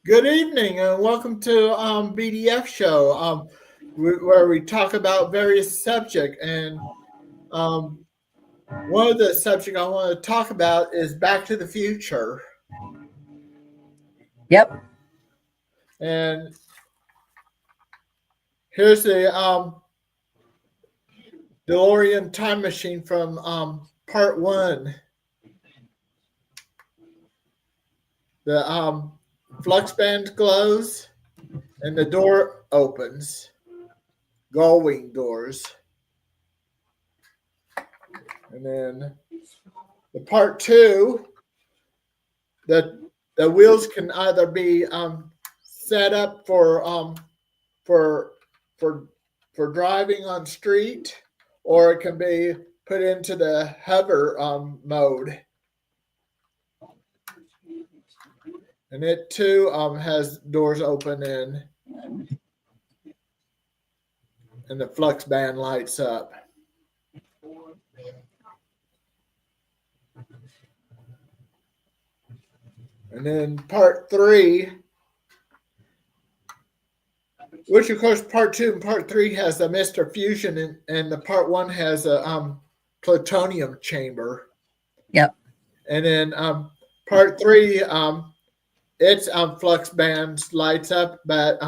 Good evening and welcome to BDF Show, where we talk about various subjects. And um, one of the subjects I want to talk about is Back to the Future. Yep. And here's the DeLorean time machine from part one. The flux band glows and the door opens. Gullwing doors. And then the part two, the wheels can either be set up for for driving on street, or it can be put into the hover mode. And it too has doors open and the flux band lights up. And then part three, which of course part two and part three has a Mr. Fusion, and the part one has a plutonium chamber. Yep. And then part three, its flux bands lights up, but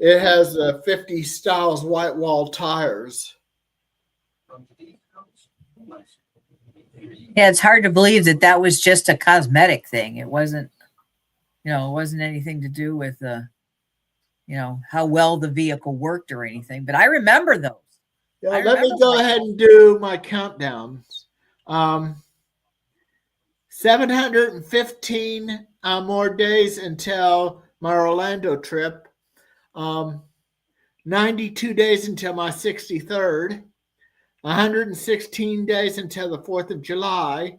it has 50 styles white wall tires. Yeah, it's hard to believe that was just a cosmetic thing. It wasn't, it wasn't anything to do with how well the vehicle worked or anything. But I remember those. Yeah, let me go ahead and do my countdown. 715 more days until my Orlando trip. 92 days until my 63rd. 116 days until the 4th of July.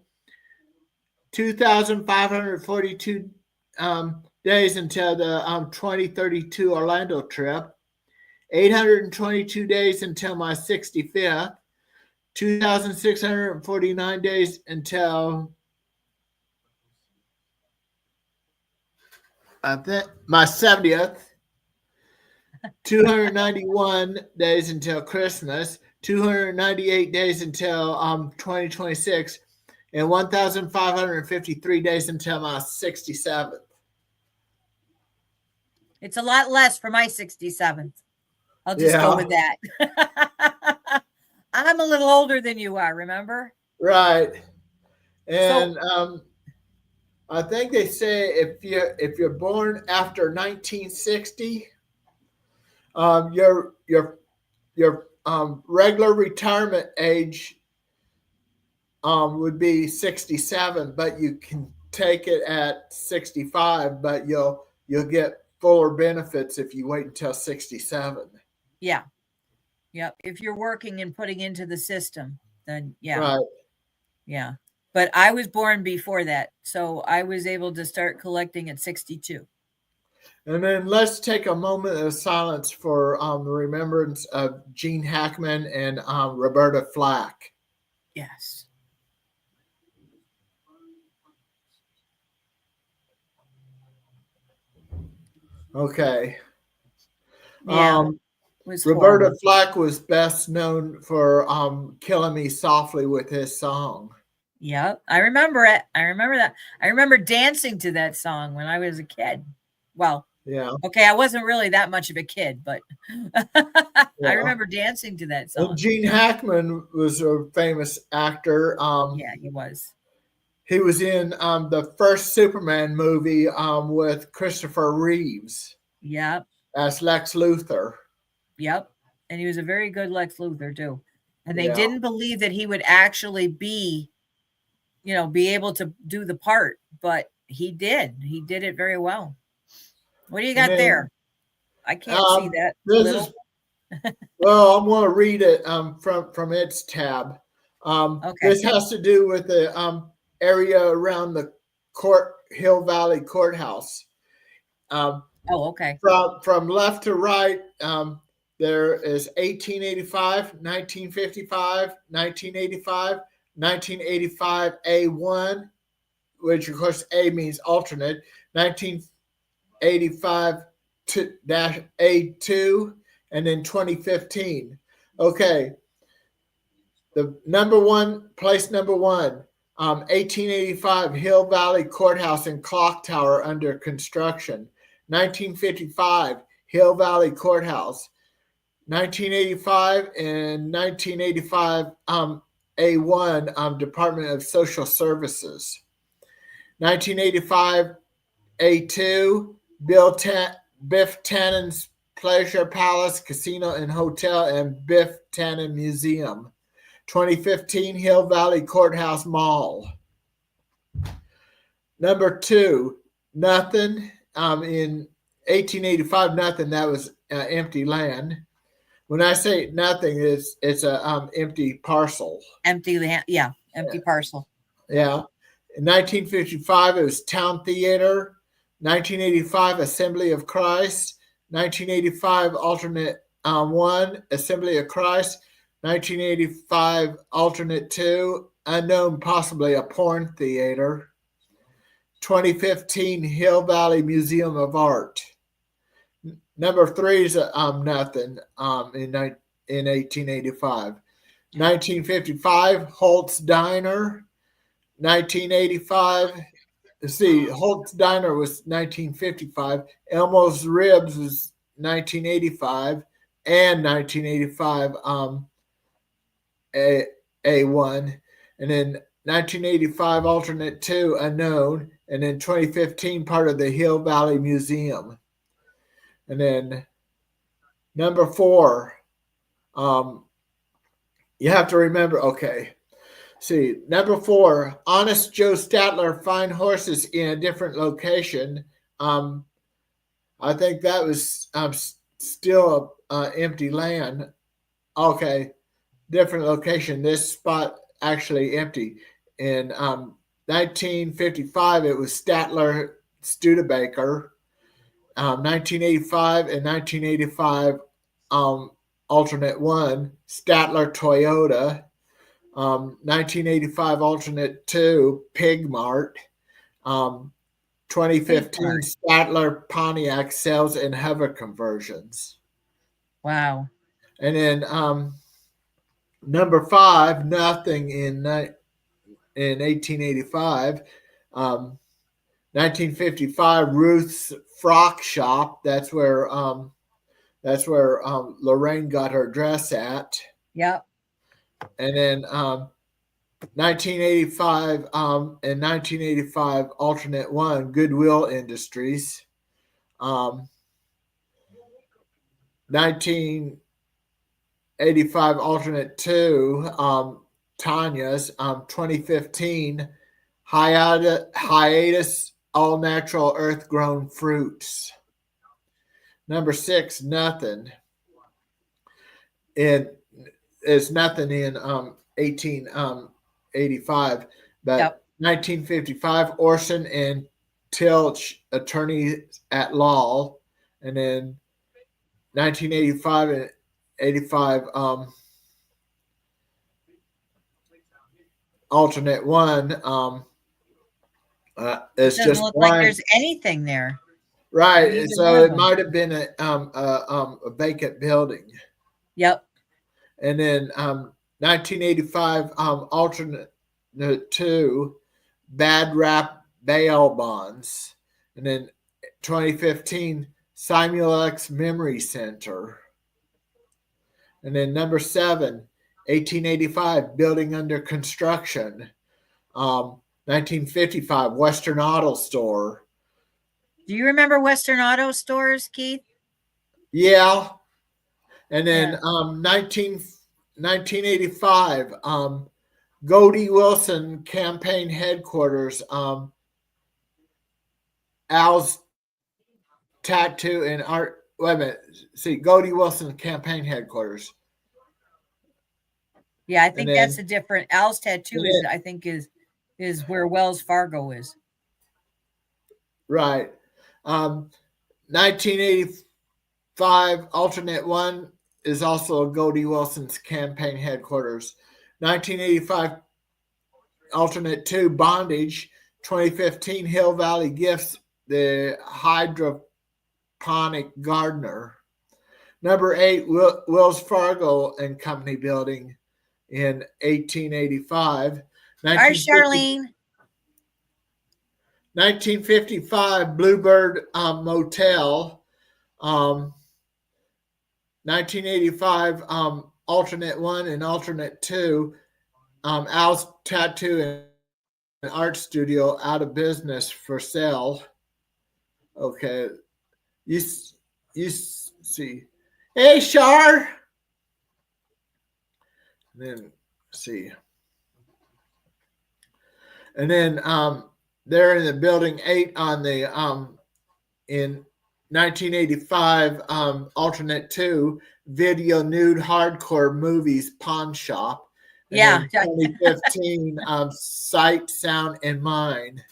2,542 days until the 2032 Orlando trip. 822 days until my 65th. 2,649 days until my 70th. 291 days until Christmas. 298 days until 2026, and 1,553 days until my 67th. It's a lot less for my 67th. I'll just go with that. I'm a little older than you are, remember? Right. And I think they say if you're born after 1960, your regular retirement age would be 67, but you can take it at 65, but you'll get fuller benefits if you wait until 67. Yeah. Yep. If you're working and putting into the system, then yeah. Right. Yeah. But I was born before that, so I was able to start collecting at 62. And then let's take a moment of silence for the remembrance of Gene Hackman and Roberta Flack. Yes. Okay. Yeah. Roberta Flack was best known for Killing Me Softly with his song. Yep. I remember it. I remember that. I remember dancing to that song when I was a kid. Well, yeah. Okay, I wasn't really that much of a kid, but I remember dancing to that song. And Gene Hackman was a famous actor. Yeah, he was. He was in the first Superman movie with Christopher Reeves. Yep. As Lex Luthor. Yep. And he was a very good Lex Luthor, too. And they didn't believe that he would actually be able to do the part, but he did. He did it very well. What do you got there? I can't see that. Well, I'm going to read it from its tab. Okay. This has to do with the area around the Hill Valley Courthouse. Okay. From left to right, there is 1885, 1955, 1985, 1985 A1, which of course A means alternate, 1985-A2, and then 2015. Okay, the place number one, 1885 Hill Valley Courthouse and Clock Tower under construction. 1955 Hill Valley Courthouse. 1985 and 1985 A1 Department of Social Services. 1985 A2 Biff Tannen's Pleasure Palace Casino and Hotel and Biff Tannen Museum. 2015 Hill Valley Courthouse Mall. Number two, nothing. In 1885, nothing. That was empty land. When I say nothing, it's a empty parcel. Empty land, yeah, empty parcel. Yeah. In 1955, it was Town Theater. 1985, Assembly of Christ. 1985, Alternate 1, Assembly of Christ. 1985, Alternate 2, Unknown, possibly a porn theater. 2015, Hill Valley Museum of Art. Number three is nothing in 1885. 1955, Holt's Diner. 1985, Holt's Diner was 1955. Elmo's Ribs was 1985 and 1985 A1. And then 1985, Alternate 2, Unknown. And then 2015, part of the Hill Valley Museum. And then number four, you have to remember, okay. Number four, Honest Joe Statler find horses in a different location. I think that was still empty land. Okay, different location. This spot actually empty. In 1955, it was Statler Studebaker. 1985 and 1985, Alternate 1, Statler Toyota. 1985 Alternate 2, Pig Mart. 2015 Statler Pontiac Sales and Hover Conversions. Wow. And then number five, nothing in 1885. 1955 Ruth's Frock Shop. That's where Lorraine got her dress at. Yep. And then 1985 and 1985 Alternate 1, Goodwill Industries. 1985 Alternate 2, Tanya's. 2015 Hiatus All Natural Earth Grown Fruits. Number 6, nothing. It's nothing in 1885, but 1955 Orson and Tilch, attorneys at law, and then 1985 and 85 Alternate 1. It doesn't look like there's anything there. Right, so it might have been a vacant building. Yep. And then 1985 Alternate 2, Bad Rap Bail Bonds. And then 2015 Simulex Memory Center. And then number 7, 1885 Building Under Construction. 1955 Western Auto Store. Do you remember Western Auto Stores, Keith? Yeah. And then 1985 Goldie Wilson Campaign Headquarters. Al's Tattoo and Art. Wait a minute. Goldie Wilson Campaign Headquarters. Yeah, I think that's a different. Al's Tattoo is where Wells Fargo is. Right. 1985 Alternate 1 is also Goldie Wilson's campaign headquarters. 1985 Alternate 2 Bondage. 2015 Hill Valley Gifts, the Hydroponic Gardener. Number 8, Wells Fargo and Company building in 1885. Hi, Charlene. 1955, Bluebird Motel. 1985, alternate 1 and alternate 2. Al's Tattoo and Art Studio out of business for sale. Okay. You see. Hey, Shar. Then see. And then they're in the building 8 on the in 1985 alternate 2 video nude hardcore movies pawn shop. And yeah. 2015 Sight, Sound, and Mind.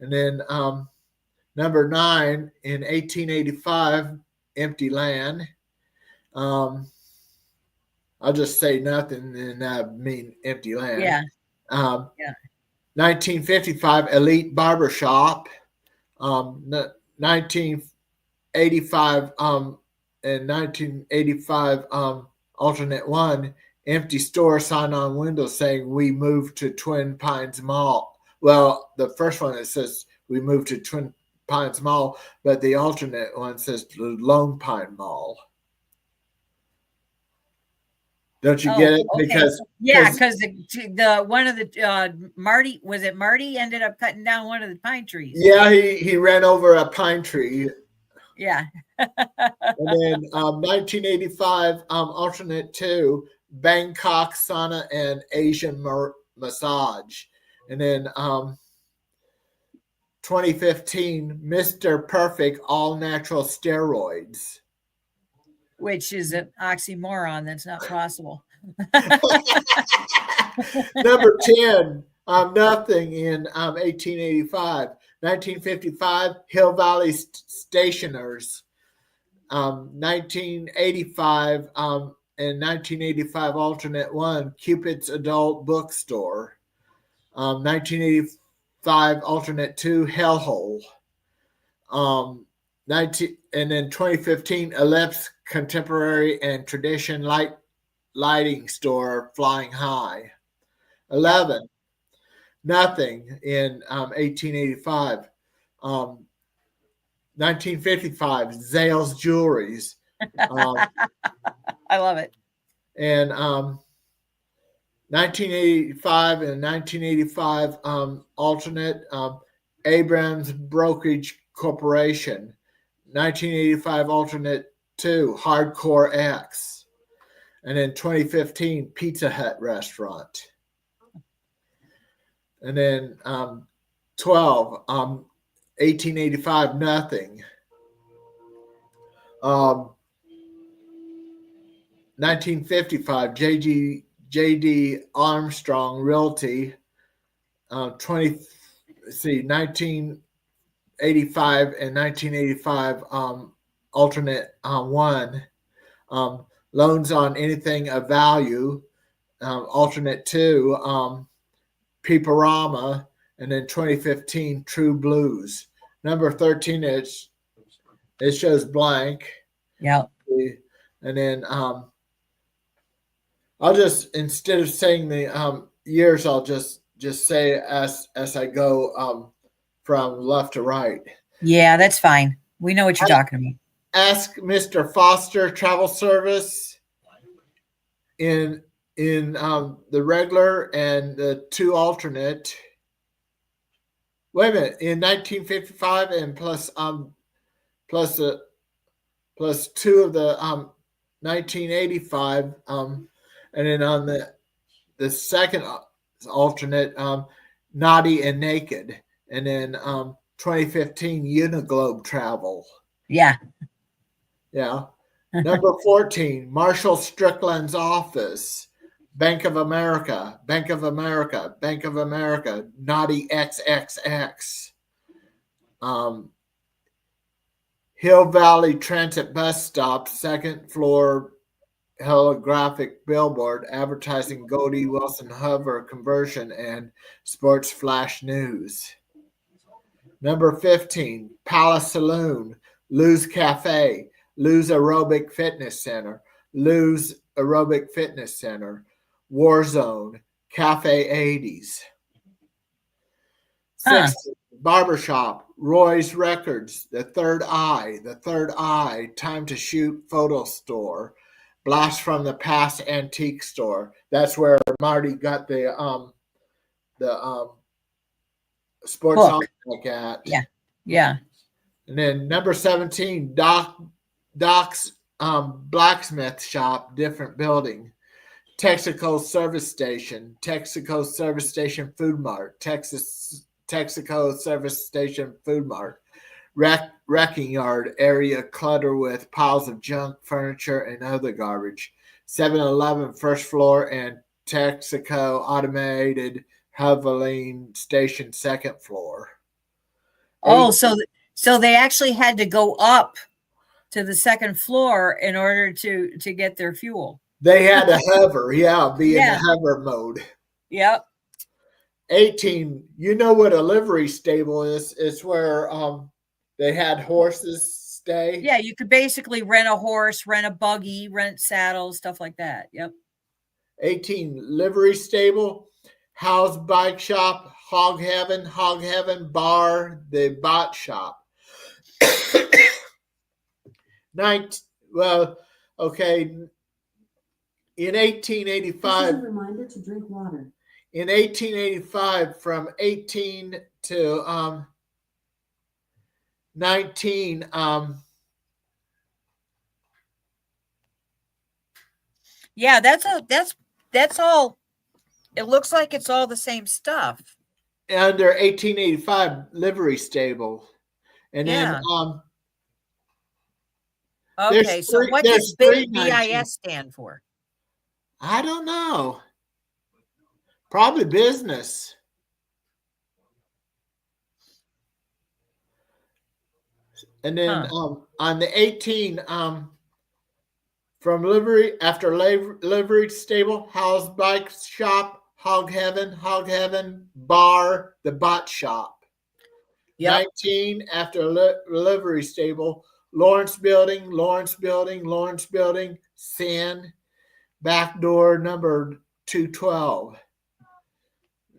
And then number 9 in 1885 Empty Land. I'll just say nothing and mean Empty Land. Yeah. 1955 Elite Barbershop. 1985 and 1985 alternate 1 empty store sign on window saying we moved to Twin Pines Mall. Well, the first one, it says we moved to Twin Pines Mall, but the alternate one says Lone Pine Mall. Don't you get it? Okay. Because the one of the Marty, was it Marty, ended up cutting down one of the pine trees? Yeah, he ran over a pine tree. Yeah. And then 1985 alternate 2 Bangkok Sauna and Asian Massage. And then 2015 Mr. Perfect All Natural Steroids. Which is an oxymoron. That's not possible. Number 10, nothing in 1885. 1955, Hill Valley Stationers. 1985 and 1985 alternate 1, Cupid's Adult Bookstore. 1985 alternate 2, Hellhole. And then 2015, Ellipse Contemporary and Tradition Lighting Store, Flying High. 11, nothing in 1885. 1955, Zales Jewelries. I love it. And 1985 and 1985 alternate, Abrams Brokerage Corporation. 1985 alternate 2, Hardcore X. And then 2015, Pizza Hut Restaurant. And then 12, 1885, nothing. 1955, J.D. Armstrong Realty. 1985 and 1985 alternate 1, loans on anything of value. Alternate 2, Peeperama. And then 2015 True Blues. Number 13 it shows blank. Yeah. And then I'll just, instead of saying the years, I'll just say as I go from left to right. Yeah, that's fine. We know what you're talking about. Ask Mr. Foster Travel Service in the regular and the 2 alternate. Wait a minute, in 1955 and plus 2 of the 1985, and then on the second alternate, Naughty and Naked, and then 2015 Uniglobe Travel. Yeah. Number 14, Marshall Strickland's Office. Bank of America, Bank of America, Bank of America, Naughty XXX. Hill Valley Transit Bus Stop, 2nd floor holographic billboard advertising Goldie Wilson hover conversion and sports flash news. Number 15, Palace Saloon, Lou's Cafe, Lou's Aerobic Fitness Center, Lou's Aerobic Fitness Center, Warzone, Cafe 80s. Huh. 6, Barbershop, Roy's Records, The Third Eye, Time to Shoot Photo Store, Blast from the Past Antique Store. That's where Marty got the sports Book. almanac at. Yeah. Yeah. And then number 17, Doc's blacksmith shop, different building. Texaco Service Station, Texaco Service Station Food Mart, Texaco Service Station Food Mart. Wrecking yard area clutter with piles of junk, furniture, and other garbage. 7-Eleven first floor and Texaco Automated Havoline Station second floor. Oh, so they actually had to go up to the second floor in order to get their fuel. They had to hover, be in the hover mode. Yep. 18, you know what a livery stable is? It's where they had horses stay. Yeah, you could basically rent a horse, rent a buggy, rent saddles, stuff like that. Yep. 18, livery stable, house bike shop, hog heaven bar, the bot shop. 19, in 1885, This is a reminder to drink water. In 1885, from 18 to 19, yeah, that's all. It looks like it's all the same stuff. Under 1885 livery stable, and then okay. So what does BIS stand for? I don't know. Probably business. And then on the 18, from livery, after livery stable, house bike shop, hog heaven bar, the bot shop. Yep. 19, after livery stable, Lawrence building, sin, back door number 212.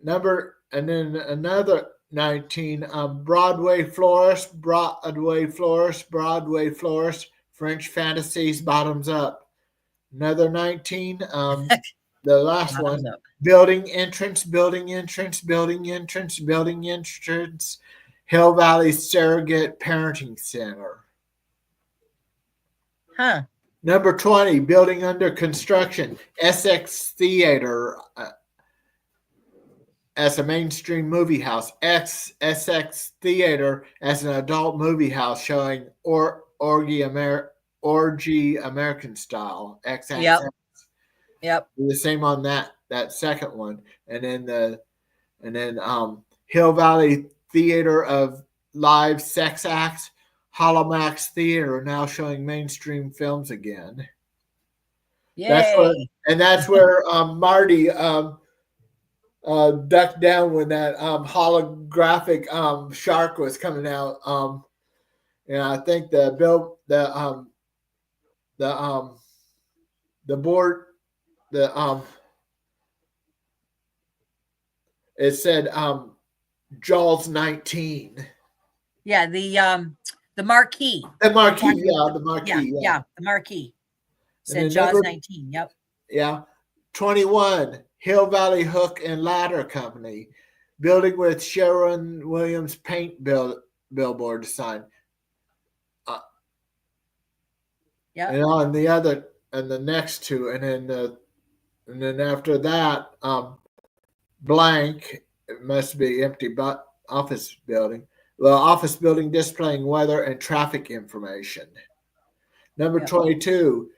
And then another 19, Broadway florist, French fantasies, bottoms up. Another 19, the last one, building entrance, Hill Valley Surrogate Parenting Center. Huh. Number 20, building under construction, Essex Theater as a mainstream movie house, Essex Theater as an adult movie house showing Orgy American Style, XXX. Yep. The same on that second one. And then Hill Valley Theater of Live Sex Acts, Holomax Theater now showing mainstream films again. Yay. That's where Marty ducked down when that holographic shark was coming out. And I think the board, it said Jaws 19. Yeah, the marquee. The marquee. The marquee. Said Jaws 19. Yep. Yeah. 21, Hill Valley Hook and Ladder Company, building with Sharon Williams paint billboard sign. Yeah. And on the other, and the next two, and then after that, blank. It must be empty, but office building. The office building displaying weather and traffic information. Number 22,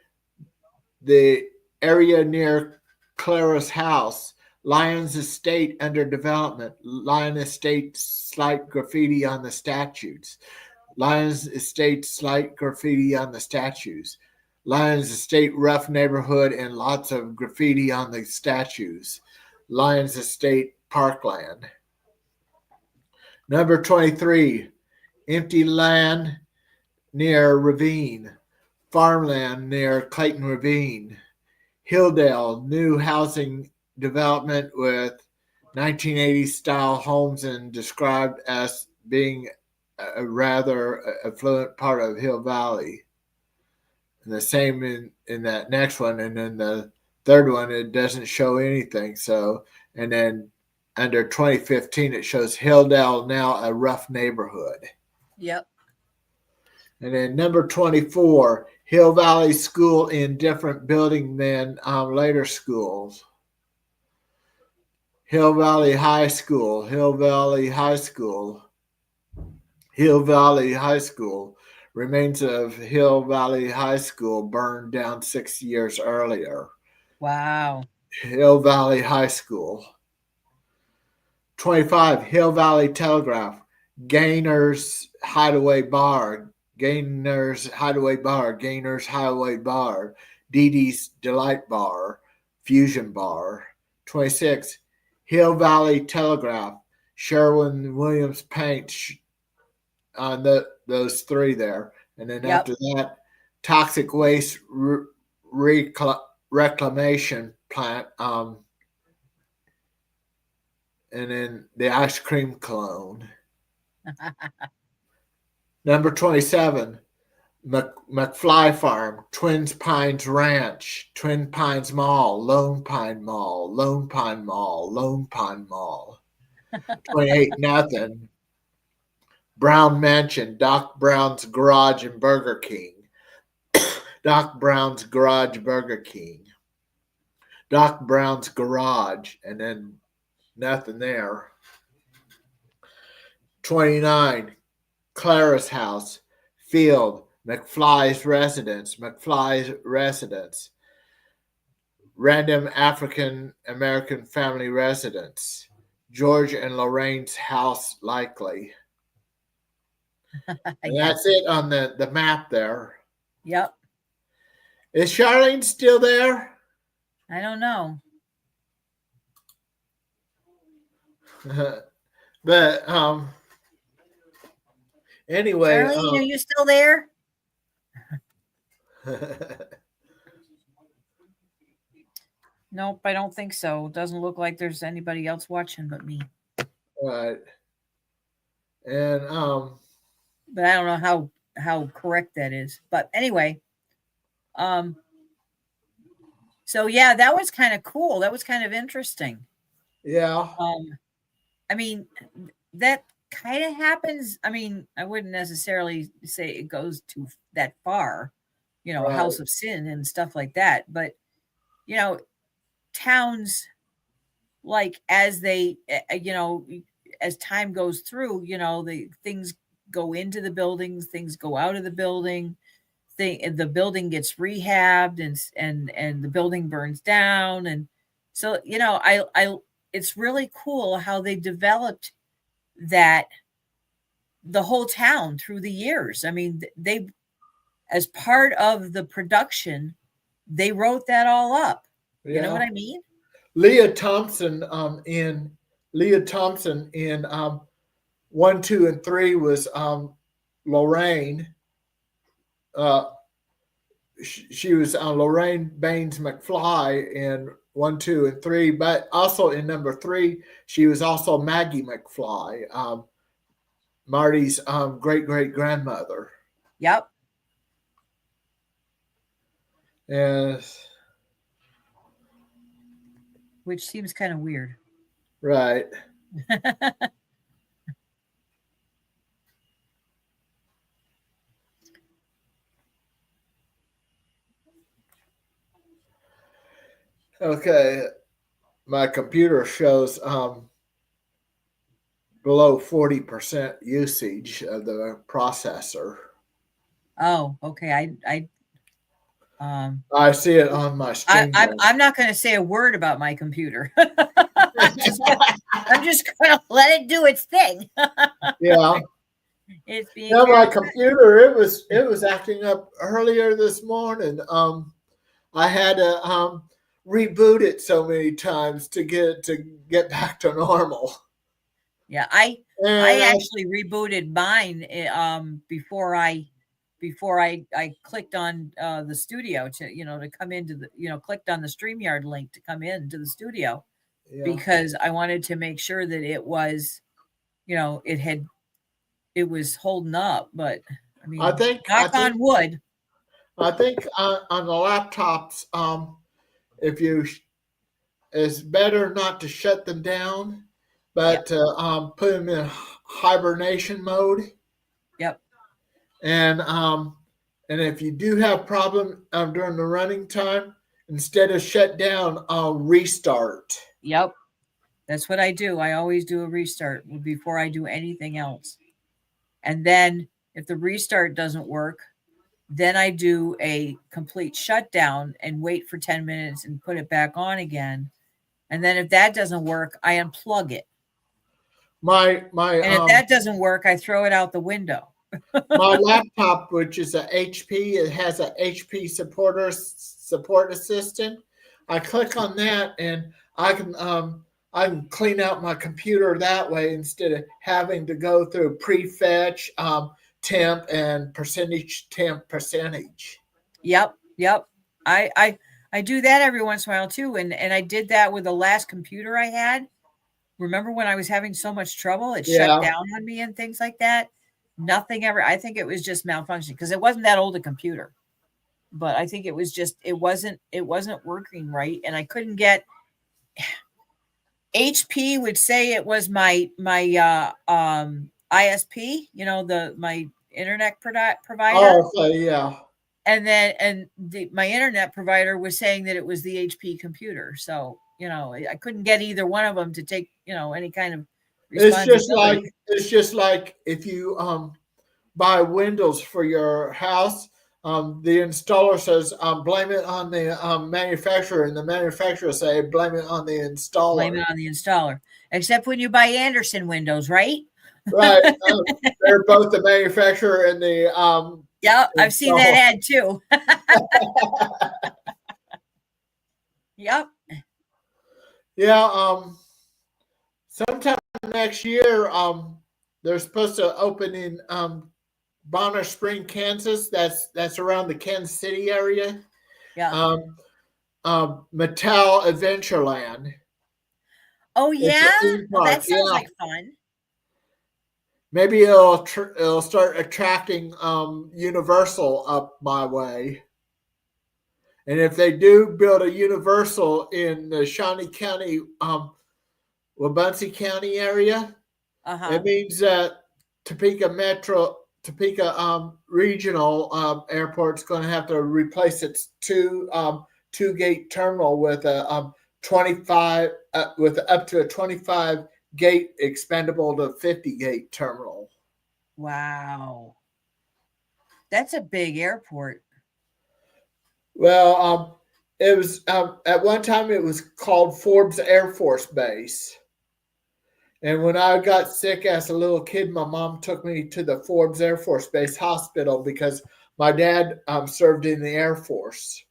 the area near Clara's house, Lyons Estate under development. Lion Estate slight graffiti on the statues. Lyons Estate slight graffiti on the statues. Lyons Estate rough neighborhood and lots of graffiti on the statues. Lyons Estate parkland. Number 23, empty land near Ravine, farmland near Clayton Ravine. Hilldale, new housing development with 1980s style homes and described as being a rather affluent part of Hill Valley. And the same in that next one. And then the third one, it doesn't show anything. So, and then under 2015, it shows Hilldale now a rough neighborhood. Yep. And then number 24, Hill Valley School in different building than later schools. Hill Valley High School, Hill Valley High School, Hill Valley High School. Remains of Hill Valley High School burned down 6 years earlier. Wow. Hill Valley High School. 25, Hill Valley Telegraph, Gainers Hideaway Bar, Gainers Hideaway Bar, Gainers Hideaway Bar, Dee Dee's Delight Bar, Fusion Bar. 26, Hill Valley Telegraph, Sherwin-Williams Paint, on those three there. And then Yep. after that, Toxic Waste Reclamation Plant, and then the ice cream cologne. Number 27, McFly Farm, Twins Pines Ranch, Twin Pines Mall, Lone Pine Mall, Lone Pine Mall, Lone Pine Mall. 28, nothing. Brown Mansion, Doc Brown's Garage and Burger King. Doc Brown's Garage, Burger King. Doc Brown's Garage, and then nothing there. 29, Clara's House, Field, McFly's Residence, McFly's Residence. Random African American Family Residence. George and Lorraine's House, likely. And that's it on the map there. Yep. Is Charlene still there? I don't know. But anyway, Charlene, are you still there? Nope, I don't think so. Doesn't look like there's anybody else watching but me. right. And But I don't know how correct that is. But anyway, so yeah, that was kind of cool. That was kind of interesting. yeah. I mean, that kind of happens. I mean, I wouldn't necessarily say it goes to that far, you know, Right. House of Sin and stuff like that. But, you know, towns, like as they, you know, as time goes through, you know, the things go into the buildings, things go out of the building. The building gets rehabbed and the building burns down. And so, you know, I it's really cool how they developed that the whole town through the years. I mean, they, as part of the production, they wrote that all up. Yeah. You know what I mean? Leah Thompson in 1, 2, and 3 was Lorraine. She was Lorraine Baines McFly in 1, 2, and 3, but also in number 3, she was also Maggie McFly, Marty's great grandmother. Yep. Yes. Which seems kind of weird. Right. Okay. My computer shows below 40% usage of the processor. Oh, okay. I see it on my screen. I'm not going to say a word about my computer. I'm just going to let it do its thing. Yeah. It's being Yeah, my computer, it was acting up earlier this morning. I had to reboot it so many times to get back to normal. Yeah, I actually rebooted mine before I before I clicked on the studio to, to come into the, clicked on the StreamYard link to come into the studio, because I wanted to make sure that it was, it was holding up. But I mean, knock on wood. I think on the laptops, if you, it's better not to shut them down, but to put them in hibernation mode. Yep. And if you do have problem during the running time, instead of shut down, restart. Yep. That's what I do. I always do a restart before I do anything else. And then if the restart doesn't work, then I do a complete shutdown and wait for 10 minutes and put it back on again. And then if that doesn't work, I unplug it. And if that doesn't work, I throw it out the window. My laptop, which is a HP, it has a HP support assistant. I click on that, and I can clean out my computer that way instead of having to go through prefetch, temp, and temp percentage. Yep. I do that every once in a while too, and I did that with the last computer I had. Remember when I was having so much trouble? It shut down on me and things like that. Nothing ever. I think it was just malfunctioning because it wasn't that old a computer, but I think it was just it wasn't working right, and I couldn't get. HP would say it was my ISP, my internet provider. Oh, okay, yeah. And then my internet provider was saying that it was the HP computer. So I couldn't get either one of them to take any kind of responsibility. It's just like if you buy windows for your house, the installer says blame it on the manufacturer, and the manufacturer say blame it on the installer. Blame it on the installer, except when you buy Anderson windows, right? Right. They're both the manufacturer and the yeah, I've seen that ad too. Yep. Yeah. Sometime next year, they're supposed to open in Bonner Spring, Kansas. That's around the Kansas City area. Yeah. McNeil Adventureland. Oh yeah, well, that sounds like fun. Maybe it'll start attracting Universal up my way. And if they do build a Universal in the Shawnee County, Wabunsee County area, it means that Topeka Regional Airport is going to have to replace its two-gate terminal with a 25 with up to a 25 gate expandable to 50 gate terminal. Wow, that's a big airport. Well, it was at one time it was called Forbes Air Force Base. And when I got sick as a little kid, my mom took me to the Forbes Air Force Base Hospital because my dad served in the Air Force.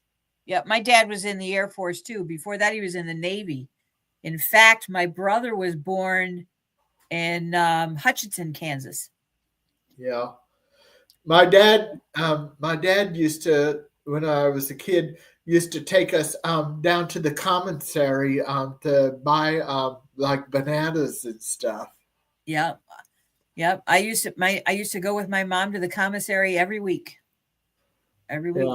Yeah, my dad was in the Air Force too. Before that, he was in the Navy. In fact, my brother was born in Hutchinson, Kansas. Yeah. My dad used to, when I was a kid, used to take us down to the commissary to buy like bananas and stuff. Yep. I used to go with my mom to the commissary every week. Every week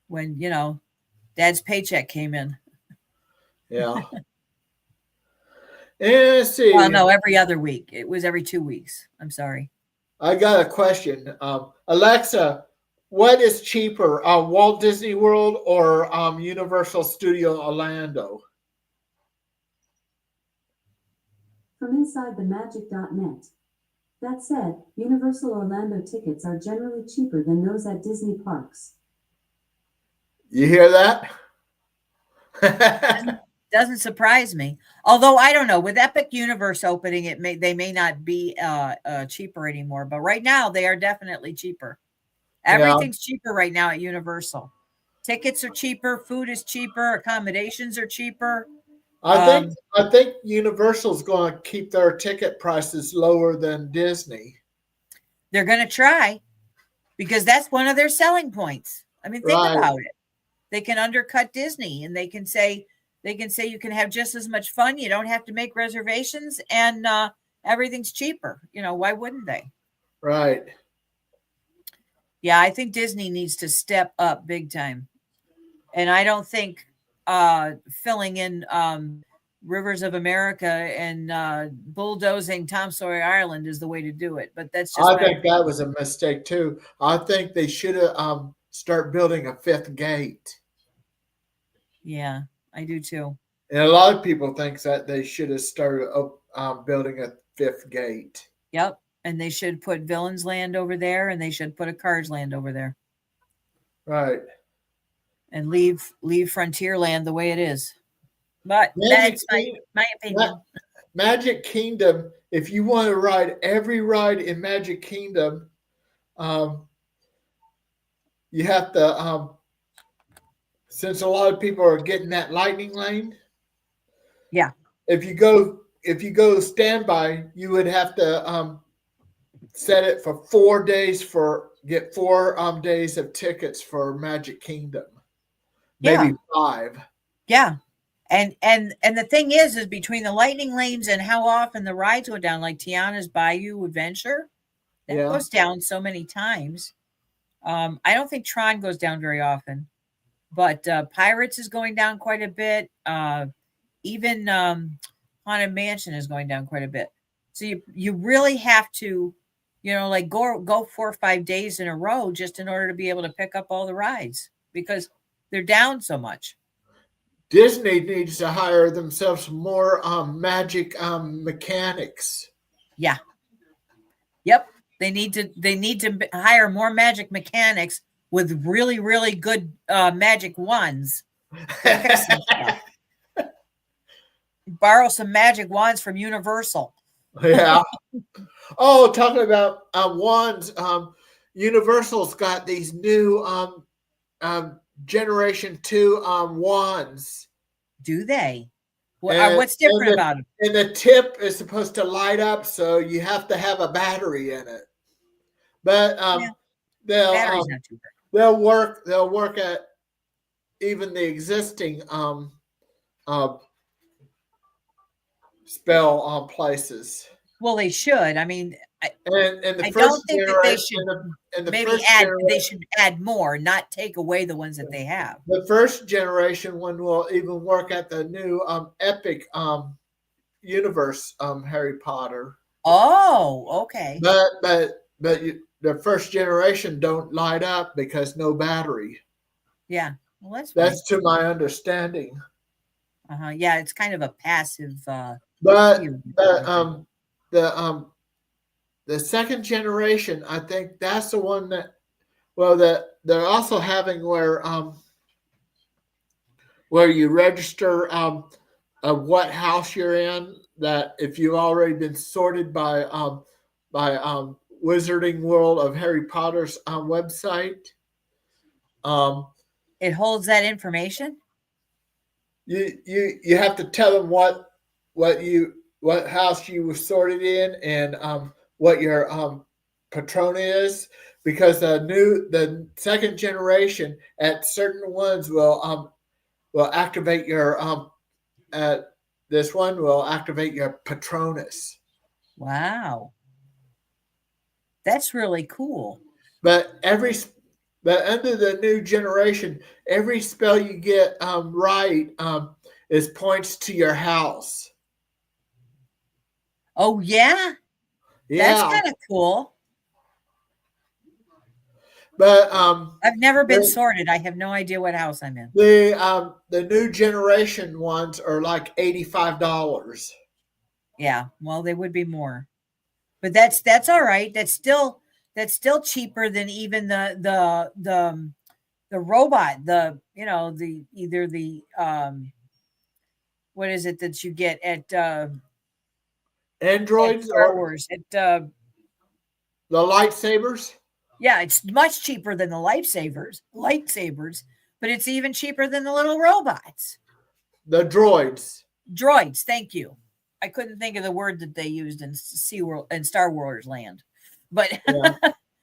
when Dad's paycheck came in. Yeah. And let's see. Well, no, every other week. It was every 2 weeks. I'm sorry. I got a question. Alexa, what is cheaper, Walt Disney World or Universal Studio Orlando? From inside the magic.net. That said, Universal Orlando tickets are generally cheaper than those at Disney parks. You hear that? Doesn't surprise me. Although I don't know, with Epic Universe opening, they may not be cheaper anymore. But right now, they are definitely cheaper. Everything's cheaper right now at Universal. Tickets are cheaper, food is cheaper, accommodations are cheaper. I think Universal's going to keep their ticket prices lower than Disney. They're going to try. because that's one of their selling points. I mean, think Right. about it. They can undercut Disney, and they can say you can have just as much fun. You don't have to make reservations, and everything's cheaper. Why wouldn't they? Right. Yeah, I think Disney needs to step up big time. And I don't think filling in Rivers of America and bulldozing Tom Sawyer Island is the way to do it. But that's just I my think opinion. that was a mistake too. I think they should have start building a fifth gate. Yeah, I do too. And a lot of people think that they should have started building a fifth gate. Yep. And they should put Villains Land over there, and they should put a Cars Land over there. Right. And leave Frontierland the way it is. But Magic that's my opinion. Magic Kingdom, if you want to ride every ride in Magic Kingdom, you have to, since a lot of people are getting that lightning lane. Yeah. If you go standby, you would have to set it for 4 days get 4 days of tickets for Magic Kingdom. Maybe 5. Yeah. And the thing is between the lightning lanes and how often the rides go down, like Tiana's Bayou Adventure, that goes down so many times. I don't think Tron goes down very often, but Pirates is going down quite a bit. Even Haunted Mansion is going down quite a bit. So you really have to, like go 4 or 5 days in a row just in order to be able to pick up all the rides because they're down so much. Disney needs to hire themselves more magic mechanics. Yeah. Yep. They need to hire more magic mechanics with really, really good magic wands. Borrow some magic wands from Universal. Yeah. Oh, talking about wands, Universal's got these new Generation 2 wands. Do they? What's different about them? And the tip is supposed to light up, so you have to have a battery in it. But battery's not too bad. They'll work at even the existing spell places. Well, they should. I mean, I don't think that they should they should add more, not take away the ones that they have. The first generation one will even work at the new epic universe Harry Potter. Oh, okay. But the first generation don't light up because no battery. Yeah. Well, that's to my understanding. Yeah, it's kind of a passive the second generation, I think that's the one that they're also having where you register what house you're in. That if you've already been sorted by Wizarding World of Harry Potter's website, it holds that information. You have to tell them what house you were sorted in and what your patron is, because the second generation at certain ones will activate your this one will activate your Patronus. Wow, that's really cool. But under the new generation, every spell you get right is points to your house. Oh yeah, that's kind of cool. But I've never been sorted. I have no idea what house I'm in. The new generation ones are like $85. Yeah, well, they would be more, but that's all right. That's still cheaper than even the robot. Either the what is it that you get at Androids Star Wars at the lightsabers. Yeah, it's much cheaper than the lightsabers, but it's even cheaper than the little robots. The droids. Droids, thank you. I couldn't think of the word that they used in SeaWorld and Star Wars Land. But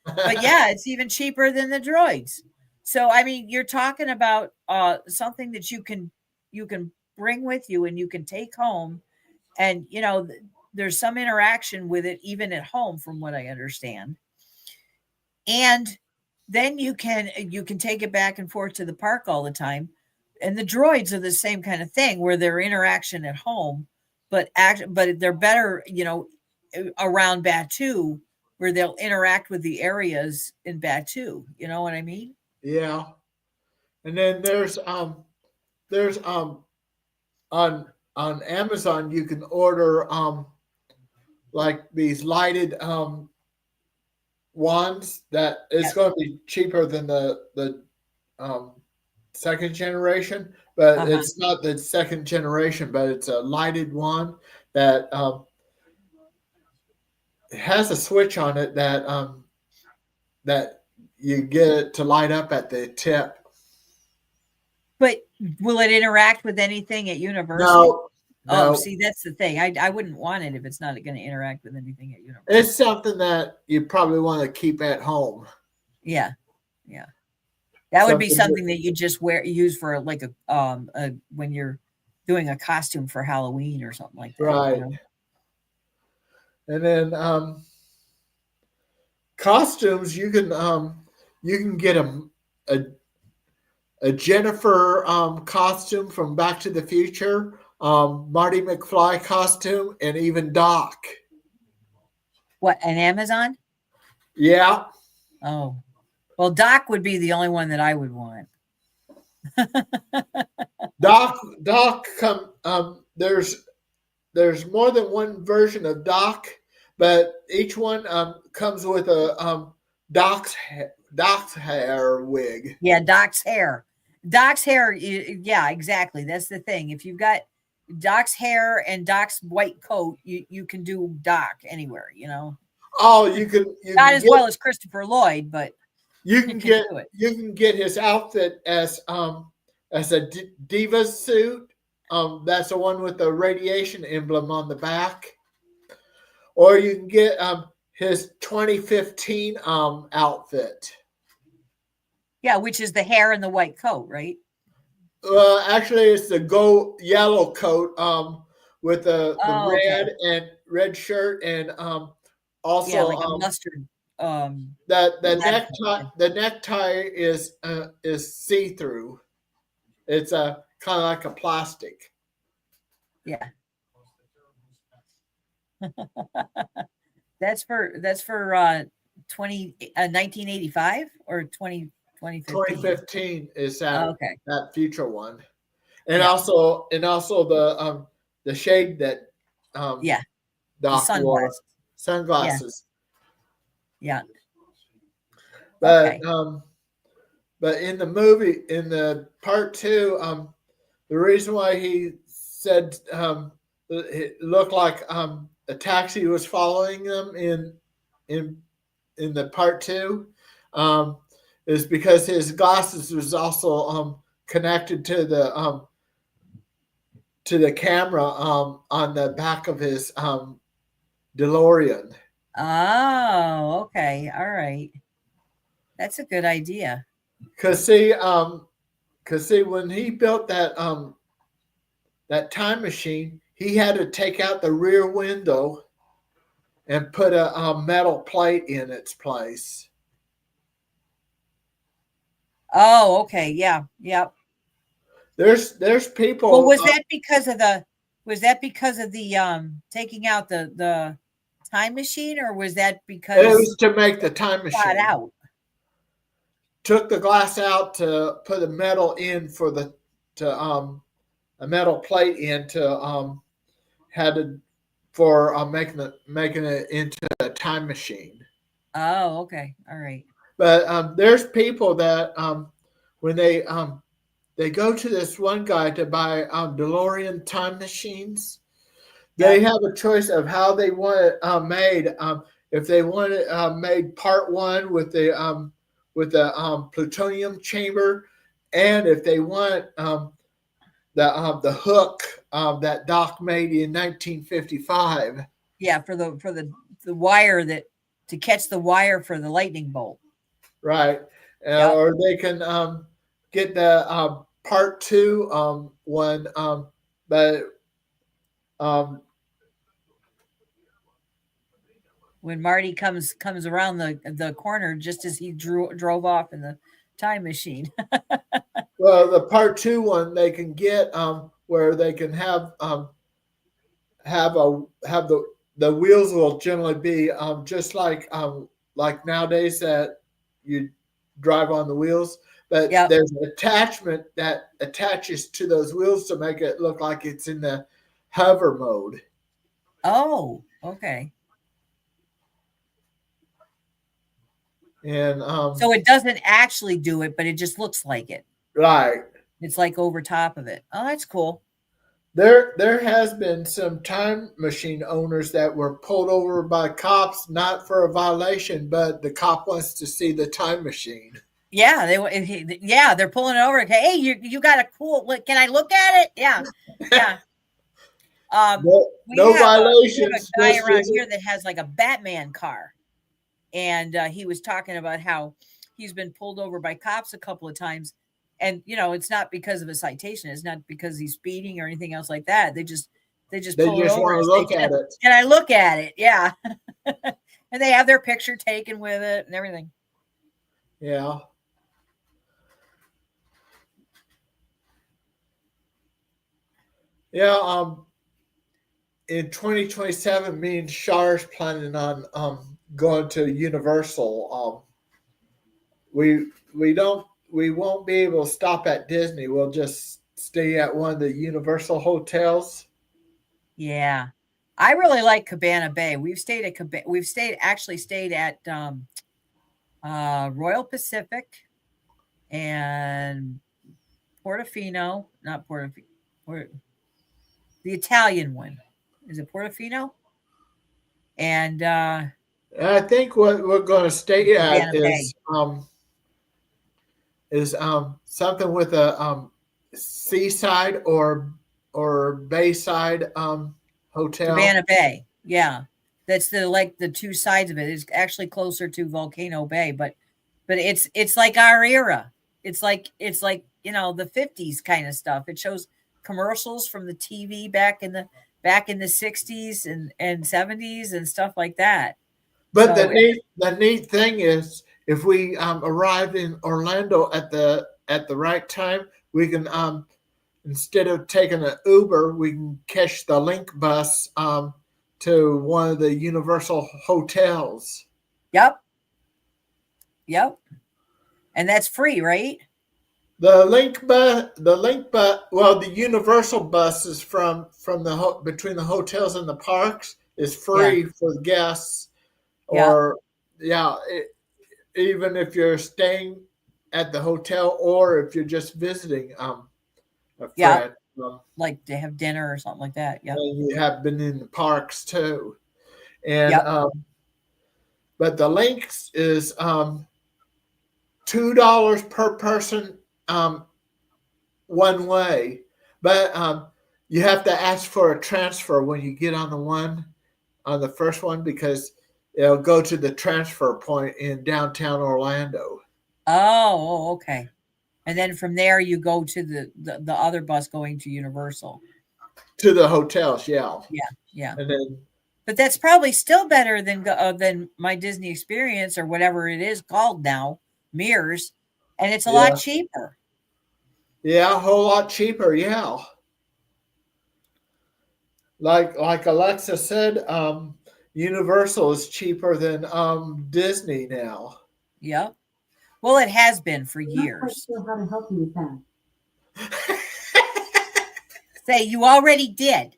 But yeah, it's even cheaper than the droids. So I mean, you're talking about something that you can bring with you and you can take home, and there's some interaction with it even at home, from what I understand. And then you can take it back and forth to the park all the time. And the droids are the same kind of thing, where their interaction at home, but they're better, around Batu, where they'll interact with the areas in Batu. You know what I mean? Yeah. And then there's on Amazon you can order like these lighted ones that it's going to be cheaper than the second generation, but it's not the second generation, but it's a lighted one that has a switch on it that you get it to light up at the tip. But will it interact with anything at Universal? No. Oh, see, that's the thing. I wouldn't want it if it's not going to interact with anything at Universal. It's something that you probably want to keep at home. Yeah. That would be something that you just use for like a when you're doing a costume for Halloween or something like that. Right. And then costumes, you can get a Jennifer costume from Back to the Future, Marty McFly costume, and even Doc. What, an Amazon? Yeah. Oh, well, Doc would be the only one that I would want. Doc, there's more than one version of Doc, but each one comes with a Doc's hair wig. Yeah, Doc's hair. Doc's hair, yeah, exactly. That's the thing. If you've got Doc's hair and Doc's white coat, you can do Doc anywhere, Oh, you can not as well as Christopher Lloyd, but you can get his outfit as a diva suit. That's the one with the radiation emblem on the back. Or you can get his 2015 outfit. Yeah, which is the hair and the white coat, right? Actually, it's the yellow coat with the red shirt and also like a mustard. The necktie is see-through. It's kind of like a plastic. Yeah. That's for 1985 or 2015? 2015 is that future one, and yeah. also the shade that Doc wore, sunglasses. Yeah. But but in the movie, in the part 2, the reason why he said it looked like a taxi was following them in the part 2 is because his glasses was also connected to the camera on the back of his DeLorean. Oh, okay. All right. That's a good idea. Cause see, when he built that time machine, he had to take out the rear window and put a metal plate in its place. Oh, okay. Yeah. Yep. There's people. Well, was that because of the taking out the time machine, or was that because it was to make the time machine out? Took the glass out to put a metal in a metal plate in to making it into a time machine. Oh, okay. All right. But there's people that when they go to this one guy to buy DeLorean time machines, they have a choice of how they want it made. If they want it made part 1 with the plutonium chamber, and if they want the hook that Doc made in 1955. Yeah, for the wire that to catch the wire for the lightning bolt. Right. Yep. Or they can get the part 2 one, but when Marty comes around the corner just as he drove off in the time machine. well, the part 2 one they can get where they can have the wheels will generally be just like nowadays that you drive on the wheels, but Yep. there's an attachment that attaches to those wheels to make it look like it's in the hover mode. Oh, okay. And so it doesn't actually do it, but it just looks like it. Right. It's like over top of it. Oh, that's cool. There has been some time machine owners that were pulled over by cops, not for a violation, but the cop wants to see the time machine. Yeah, they're pulling it over. Hey, you got a cool. Can I look at it? Yeah, yeah. No violations. We have a guy around here that has like a Batman car, and he was talking about how he's been pulled over by cops a couple of times, and it's not because of a citation. It's not because he's speeding or anything else like that. They just pull it over want to look at it. Can I look at it? Yeah, and they have their picture taken with it and everything. Yeah. Yeah. In 2027, me and Char's planning on going to Universal. We won't be able to stop at Disney. We'll just stay at one of the Universal hotels. Yeah, I really like Cabana Bay. We've stayed at Royal Pacific and Portofino, not Portofino, the Italian one. Is it Portofino? And I think what we're going to stay at is something with a seaside or bayside hotel. Cabana Bay, yeah, that's the two sides of it. It's actually closer to Volcano Bay, but it's like our era. It's like the 50s kind of stuff. It shows commercials from the TV back in the 60s and 70s and stuff like that. But the neat thing is, if we arrive in Orlando at the right time, we can instead of taking an Uber, we can catch the Link bus to one of the Universal hotels. Yep. And that's free, right? The Universal bus is from the between the hotels and the parks is free for the guests. Or even if you're staying at the hotel or if you're just visiting a friend. Like to have dinner or something like that. Yeah. And you have been in the parks too. And but the Lynx is $2 per person one way. But you have to ask for a transfer when you get on the first one because it'll go to the transfer point in downtown Orlando. Oh, okay. And then from there you go to the other bus going to Universal. To the hotels, yeah. Yeah. And then, but that's probably still better than My Disney Experience or whatever it is called now, Mears, and it's a lot cheaper. Yeah, a whole lot cheaper. Yeah. Like Alexa said, Universal is cheaper than Disney now. Yep. Well, it has been for years. I'm not quite sure how to help you with that. Say you already did.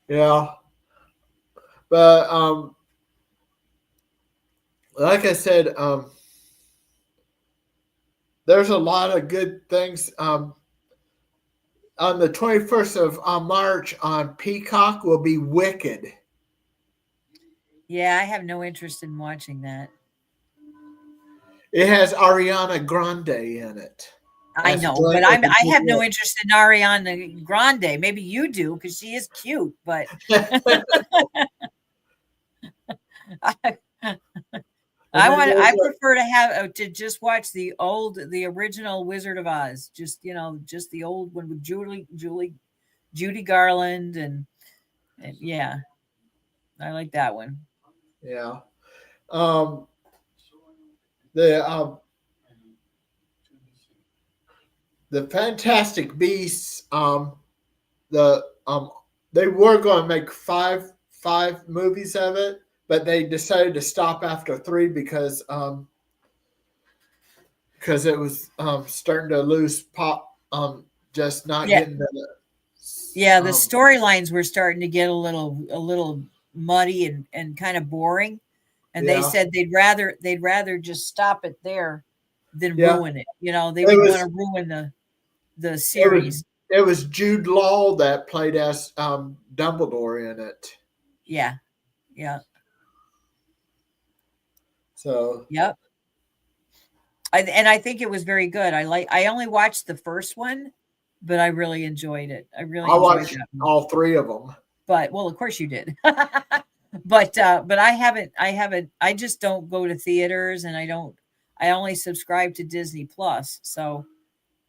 Yeah. But like I said, there's a lot of good things. On the 21st of March on Peacock will be Wicked. Yeah, I have no interest in watching that. It has Ariana Grande in it. I That's know, great but with the I have big no interest in Ariana Grande. Maybe you do because she is cute, but I, And then I there's prefer to have to just watch the original Wizard of Oz. Just just the old one with Judy Garland and yeah, I like that one. yeah. Um, the the Fantastic Beasts. The they were going to make five movies of it, but they decided to stop after three because it was starting to lose pop. Just not Yeah, getting the yeah. The um, storylines were starting to get a little muddy and kind of boring, and they yeah, said they'd rather just stop it there than yeah. ruin it. They It wouldn't want was to ruin the it was series. it was Jude Law that played as Dumbledore in it. Yeah, yeah, So yep. I think it was very good. I only watched the first one, but I really enjoyed it. I really I enjoyed watched that one. all three of them. But well, of course you did. But I just don't go to theaters and I only subscribe to Disney Plus. So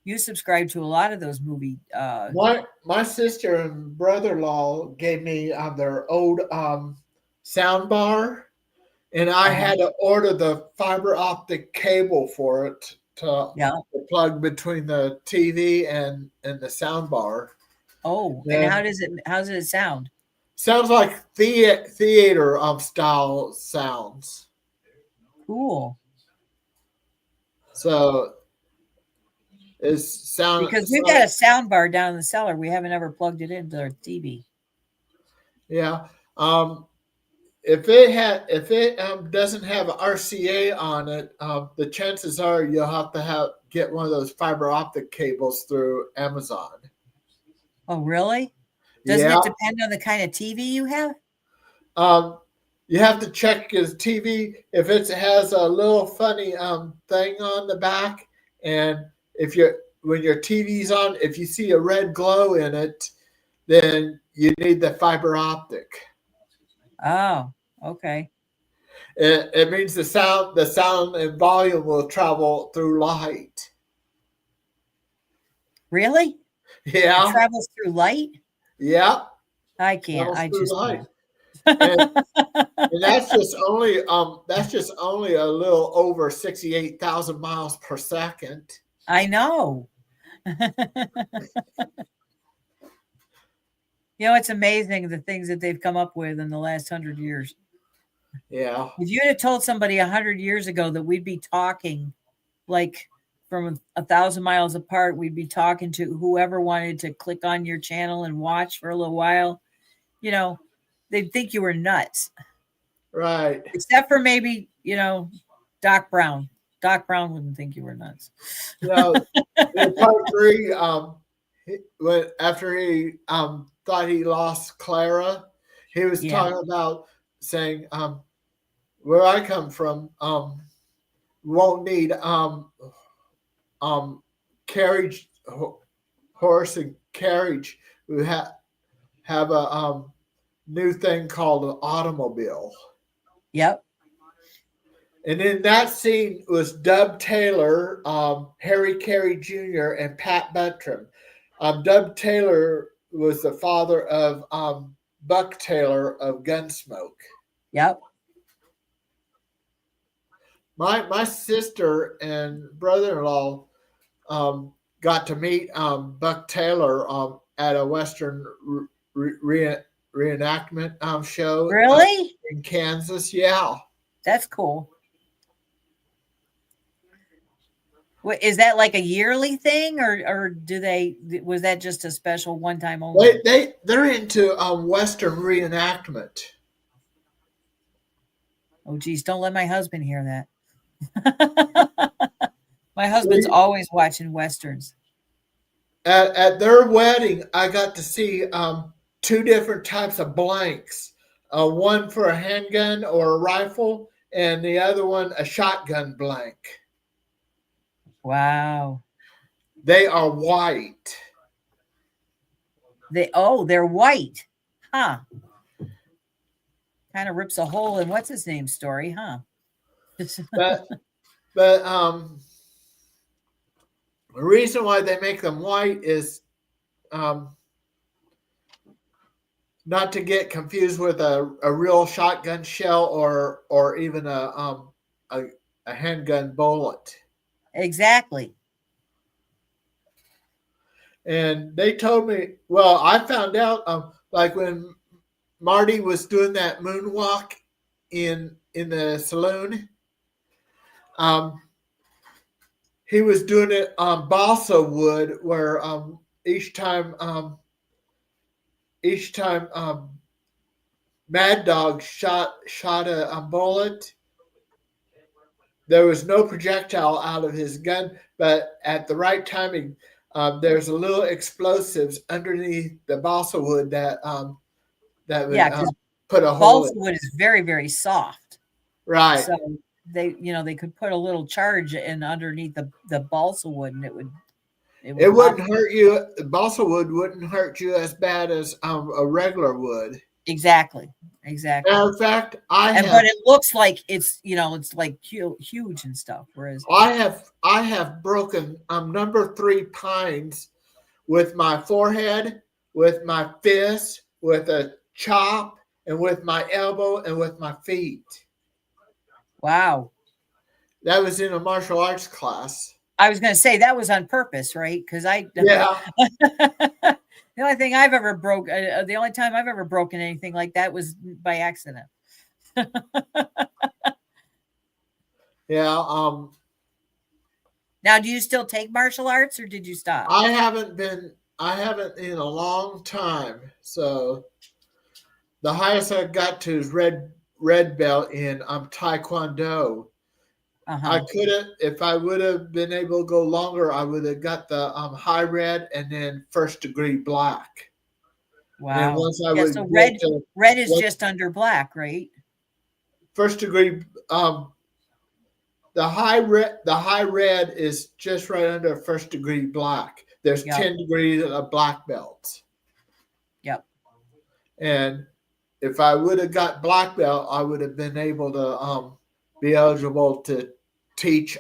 you subscribe to a lot of those movie My sister and brother in law gave me their old sound bar, and I uh-huh. had to order the fiber optic cable for it Yeah. to plug between the TV and the sound bar. Oh, and And how does it sound? sounds like theater style sounds. Cool. So it's Because we've got a sound bar down in the cellar. We haven't ever plugged it into our TV. yeah. If it doesn't have RCA on it, the chances are you'll have to get one of those fiber optic cables through Amazon. Oh, really? Doesn't Yeah, it depend on the kind of TV you have? um, you have to check his TV if it has a little funny thing on the back, and if you when your TV's on, if you see a red glow in it, then you need the fiber optic. Oh, okay. It means the sound and volume will travel through light. Really? It Yeah, travels through light? yeah, I can't. travels I through just light, can't. and that's just only a little over 68,000 miles per second. I know. It's amazing the things that they've come up with in the last 100 years. Yeah, If you had told somebody 100 years ago that we'd be talking like from 1,000 miles apart, we'd be talking to whoever wanted to click on your channel and watch for a little while, they'd think you were nuts. right. Except for maybe, Doc Brown. Doc Brown wouldn't think you were nuts. You know, in part three, after he thought he lost Clara, he was Yeah. talking about saying, "Where I come from, won't need um carriage horse and carriage. We have a new thing called an automobile." Yep. And in that scene was Dub Taylor, Harry Carey Jr., and Pat Buttram. Dub Taylor was the father of Buck Taylor of Gunsmoke. Yep. My sister and brother-in-law got to meet Buck Taylor at a Western reenactment show Really? in Kansas. Yeah. That's cool. What, is that like a yearly thing or was that just a special one time only? They're into Western reenactment. Oh geez, don't let my husband hear that. My husband's always watching Westerns. At their wedding, I got to see two different types of blanks. One for a handgun or a rifle, and the other one a shotgun blank. Wow. They are white. They're white. Huh. Kind of rips a hole in what's his name story, huh? But the reason why they make them white is not to get confused with a real shotgun shell or even a handgun bullet. Exactly. And they told me, well, I found out like when Marty was doing that moonwalk in the saloon, he was doing it on balsa wood, where each time Mad Dog shot a bullet, there was no projectile out of his gun, but at the right timing, there's a little explosives underneath the balsa wood that would because put a hole balsa wood is very, very soft. Right. So they could put a little charge in underneath the balsa wood, and it wouldn't hurt you. Balsa wood wouldn't hurt you as bad as a regular wood. Exactly. Matter of fact, but it looks like it's like huge and stuff. Whereas I have broken number 3 pines with my forehead, with my fist, with a chop, and with my elbow, and with my feet. Wow. That was in a martial arts class. I was going to say that was on purpose, right? Because yeah. The only thing I've ever the only time I've ever broken anything like that was by accident. Yeah. Now, do you still take martial arts, or did you stop? I haven't in a long time. So the highest I got to is red belt in Taekwondo. I could have, if I would have been able to go longer, I would have got the high red and then first degree black. Wow. And once I so red is just under black, right? First degree. The high red is just right under first degree black. There's 10 degrees of black belts. Yep. And if I would have got black belt, I would have been able to be eligible to teach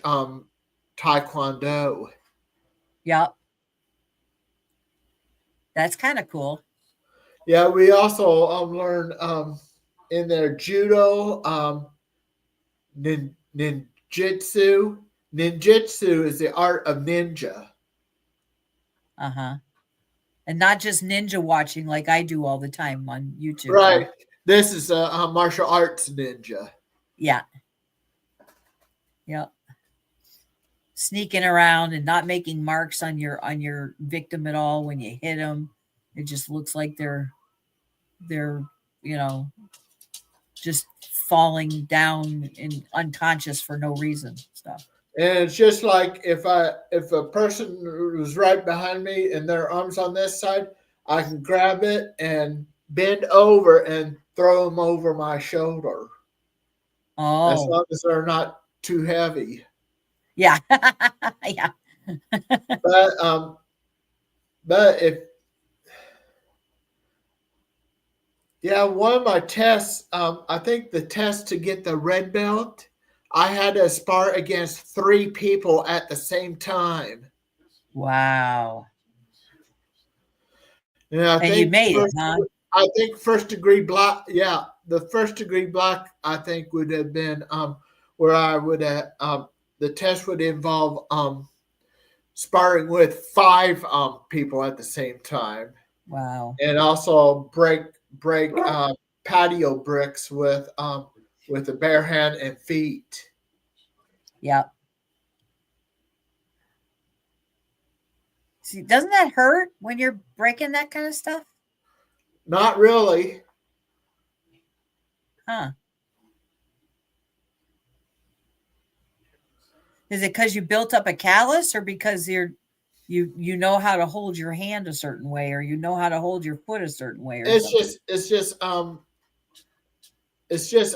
Taekwondo. Yep. That's kind of cool. Yeah, we also learned in their judo, ninjutsu. Ninjutsu is the art of ninja. And not just ninja watching like I do all the time on YouTube. Right. This is a martial arts ninja. Yeah. Yep. Sneaking around and not making marks on your victim at all when you hit them. It just looks like they're just falling down and unconscious for no reason stuff. And it's just like if a person was right behind me and their arms on this side, I can grab it and bend over and throw them over my shoulder. Oh, as long as they're not too heavy. Yeah. Yeah. But one of my tests, I think the test to get the red belt, I had to spar against 3 people at the same time. Wow. And you made it, huh? I think first degree black. Yeah, the first degree black, I think, would have been where I would have the test would involve sparring with 5 people at the same time. Wow. And also break patio bricks with the bare hand and feet. Yep. See, doesn't that hurt when you're breaking that kind of stuff? Not really. Huh. Is it because you built up a callus, or because you know how to hold your hand a certain way, or you know how to hold your foot a certain way? It's just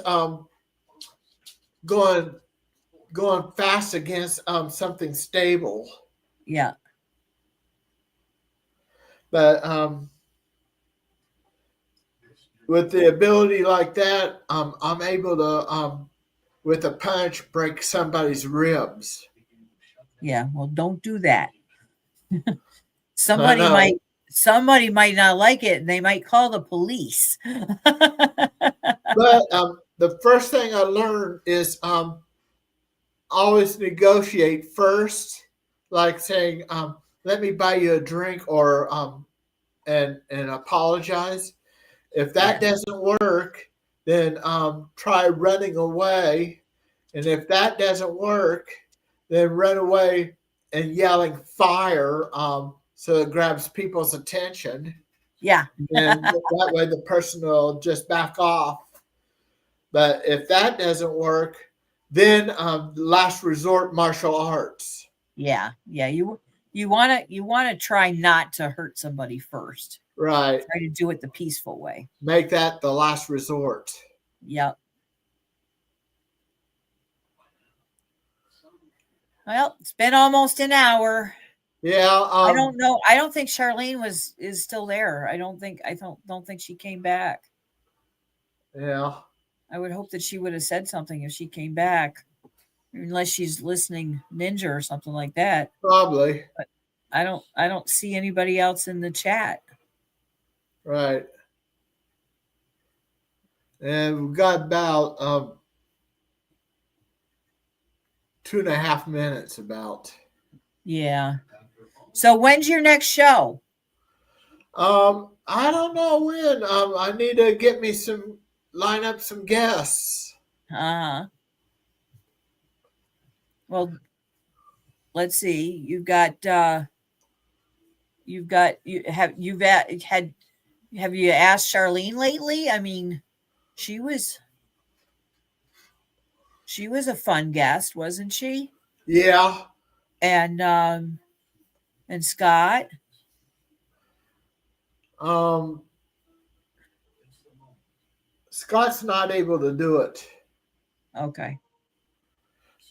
going fast against something stable. Yeah. But with the ability like that, I'm able to, with a punch, break somebody's ribs. Yeah. Well, don't do that. I know. Somebody might not like it, and they might call the police. But the first thing I learned is always negotiate first, like saying, "Let me buy you a drink," or and apologize. If that doesn't work, then try running away. And if that doesn't work, then run away and yelling fire, so it grabs people's attention. Yeah. And that way the person will just back off. But if that doesn't work, then last resort, martial arts. Yeah. Yeah. You want to try not to hurt somebody first. Right. Try to do it the peaceful way. Make that the last resort. Yep. Well, it's been almost an hour. Yeah. I don't know. I don't think Charlene is still there. I don't think she came back. Yeah. I would hope that she would have said something if she came back, unless she's listening Ninja or something like that. Probably. But I don't see anybody else in the chat. Right. And we've got about 2.5 minutes about. Yeah. So when's your next show? I don't know when. I need to line up some guests. Well, let's see. Have you asked Charlene lately? I mean, she was a fun guest, wasn't she? Yeah. And Scott. Scott's not able to do it, Okay.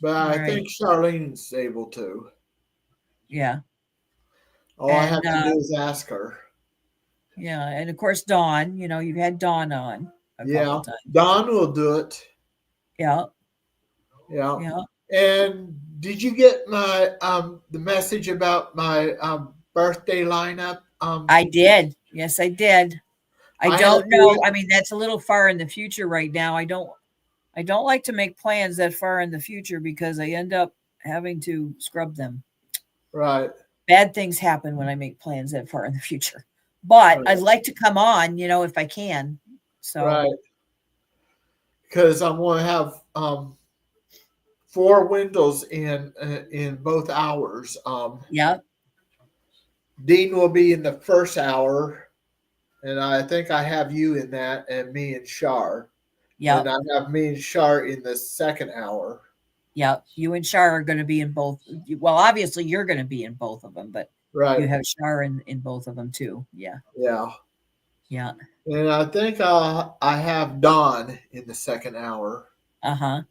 but I think Charlene's able to. Yeah. All I have to do is ask her. Yeah, and of course Dawn. You've had Dawn on a couple times. Dawn will do it. Yeah. Yeah. Yeah. And did you get my the message about my birthday lineup? I did. Yes, I did. I don't know. I mean, that's a little far in the future right now. I don't like to make plans that far in the future because I end up having to scrub them. Right. Bad things happen when I make plans that far in the future. But I'd like to come on, if I can. So right. Because I'm going to have 4 windows in both hours. Yep. Dean will be in the first hour, and I think I have you in that, and me and Shar. Yeah. And I have me and Shar in the second hour. Yeah, you and Shar are going to be in both. Well, obviously you're going to be in both of them, but you have Shar in both of them too. Yeah. Yeah. Yeah. And I think I have Dawn in the second hour. Uh-huh.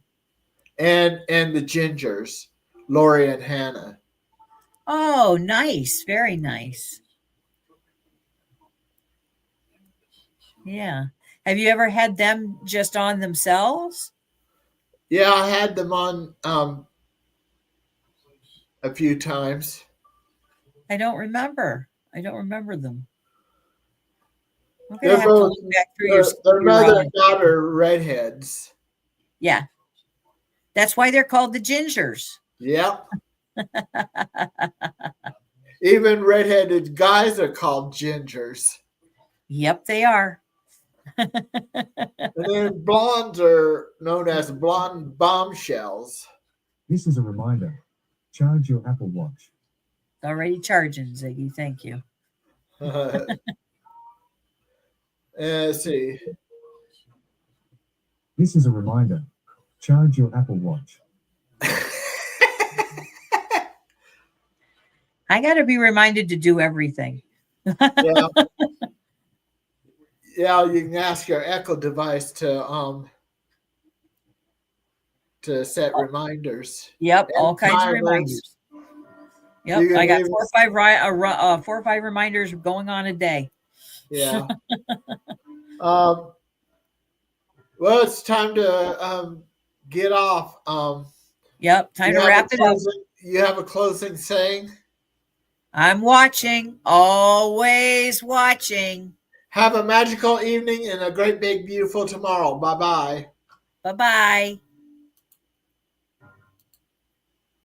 And the Gingers, Lori and Hannah. Oh, nice. Very nice. Yeah. Have you ever had them just on themselves? Yeah, I had them on a few times. I don't remember them. They're both their mother and daughter redheads. Yeah. That's why they're called the Gingers. Yep. Even redheaded guys are called Gingers. Yep, they are. And then blondes are known as blonde bombshells. This is a reminder. Charge your Apple Watch. It's already charging, Ziggy. Thank you. Let's see. This is a reminder. Charge your Apple Watch. I got to be reminded to do everything. Yeah. Yeah, you can ask your Echo device to set reminders. Yep, all kinds of reminders. Yep, You can I got leave 4 or 5 reminders going on a day. Yeah. Well, it's time to get off. Yep, time to wrap it up. You have a closing saying? I'm watching, always watching. Have a magical evening and a great, big, beautiful tomorrow. Bye-bye. Bye-bye.